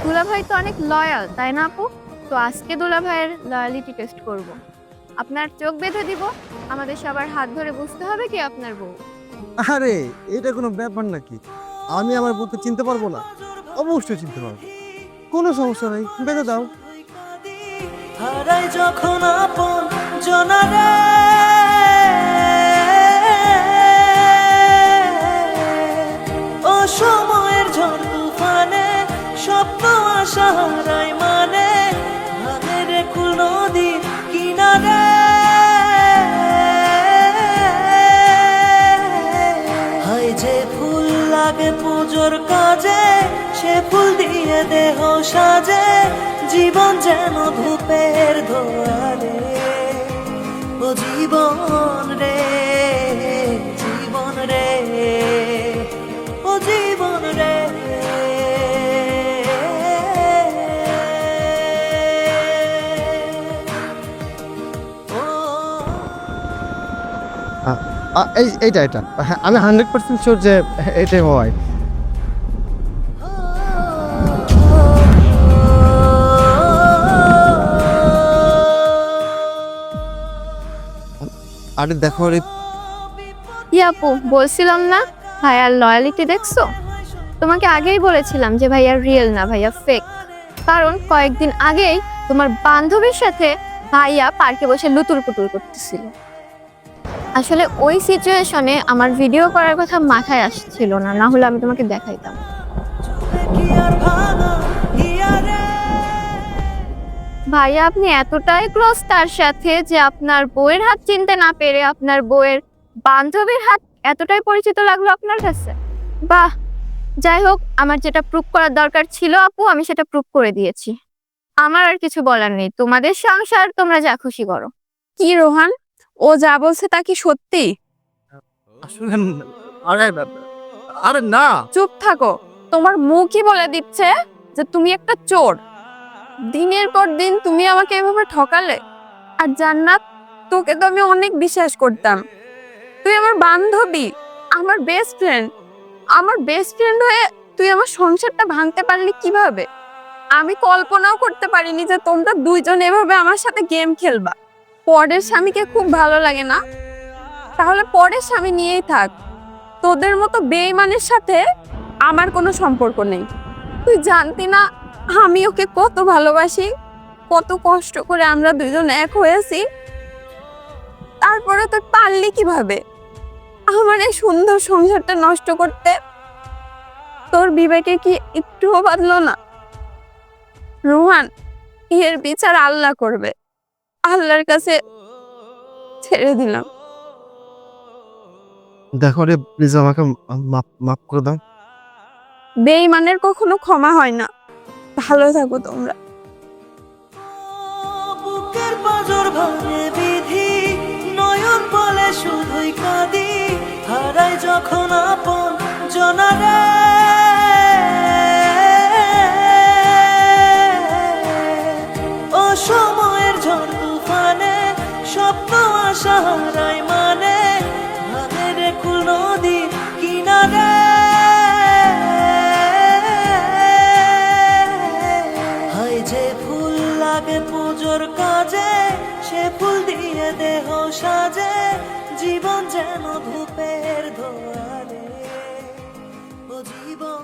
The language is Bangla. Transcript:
দুলাভাই তো অনেক লয়াল, তাই না আপু? তো আজকে দুলাভাইয়ের লয়ালিটি টেস্ট করব। আপনার চোখ বেঁধে দিব, আমাদের সবার হাত ধরে বুঝতে হবে কি আপনার বউ। আরে এটা কোনো ব্যাপার নাকি? আমি আমার বউকে চিনতে পারবো না? অবশ্যই চিনতে পারবো, কোনো সমস্যা নেই, বেঁধে দাও। হারাই যখন আপন জনারে, ও সময়ের ঝড় তুফানে স্বপ্ন আশা হারাই মানে, ধানের কুল নদীর কিনারে। হাই যে ফুল লাগে পুজোর কাজে, সে ফুল দিয়ে দেহ সাজে, জীবন যেন ধূপের ধোয়ারে। ও জীবন রে, জীবন রে, ও জীবন রে। এইটা এটা হ্যাঁ, আমি 100% শিওর যে এটাই হয়। আরে দেখো রে, কি আপু, বলছিলাম না ভাইয়ার লয়ালিটি দেখছো? তোমাকে আগেই বলেছিলাম যে ভাইয়া রিয়েল না, ভাইয়া ফেক। কারণ কয়েকদিন আগেই তোমার বান্ধবীর সাথে ভাইয়া পার্কে বসে লুতুর পুতুর করতেছিল। আসলে ওই সিচুয়েশনে আমার ভিডিও করার কথা মাথায় আসছিল না, না হলে আমি তোমাকে দেখাইতাম। ভাইয়া আপনি এতটাই ক্লোজ তার সাথে যে আপনার বউয়ের হাত চিনতে না পেরে আপনার বউয়ের বান্ধবীর হাত এতটাই পরিচিত লাগলো আপনার কাছে। বাহ, যাই হোক, আমার যেটা প্রুফ করার দরকার ছিল আপু, আমি সেটা প্রুফ করে দিয়েছি। আমার আর কিছু বলার নেই, তোমাদের সংসার, তোমরা যা খুশি করো। কি রোহান, ও যা বলছে তা কি সত্যি? আসলে আরে আরে না, চুপ থাকো, তোমার মুখই বলে দিচ্ছে যে তুমি একটা চোর। দিনের পর দিন তুমি আমাকে এভাবে ঠকালে। আর জান্নাত, তোকে তো আমি অনেক বিশ্বাস করতাম, তুই আমার বান্ধবী, আমার বেস্ট ফ্রেন্ড। আমার বেস্ট ফ্রেন্ড হয়ে তুই আমার সংসারটা ভাঙতে পারলি কিভাবে? আমি কল্পনাও করতে পারিনি যে তোমরা দুইজন এভাবে আমার সাথে গেম খেলবা। পরের স্বামীকে খুব ভালো লাগে না? তাহলে পরের স্বামী নিয়েই থাক। তোদের মতো বেঈমানের সাথে আমার কোনো সম্পর্ক নেই। তুই জানতি না আমি ওকে কত ভালোবাসি, কত কষ্ট করে আমরা দুইজন এক হয়েছি। তারপরে তুই পারলি কিভাবে আমার এই সুন্দর সংসারটা নষ্ট করতে? তোর বিবেকে কি একটুও বাঁধলো না? রোহান, এর বিচার আল্লাহ করবে, আল্লাহর কাছে ছেড়ে দিলাম। দেখো রে, প্লিজ আমাকে মাফ করে দাও। বেঈমানের কখনো ক্ষমা হয় না। ভালো থাকো তোমরা। বুকের পাঁজর ভাঙে বিধি, নয়ন বলে শুধুই কাঁদি, হারাই যখন আপন জনারে, ও সময়ের ঝড় তুফানে স্বপ্ন আশা হারাই মানে, ধানের কুল নদীর কিনারে। হাই যে ফুল লাগে পুজোর কাজে, সে ফুল দিয়ে দেহ সাজে, জীবন যেন ধূপের ধোয়ারে। ও জীবন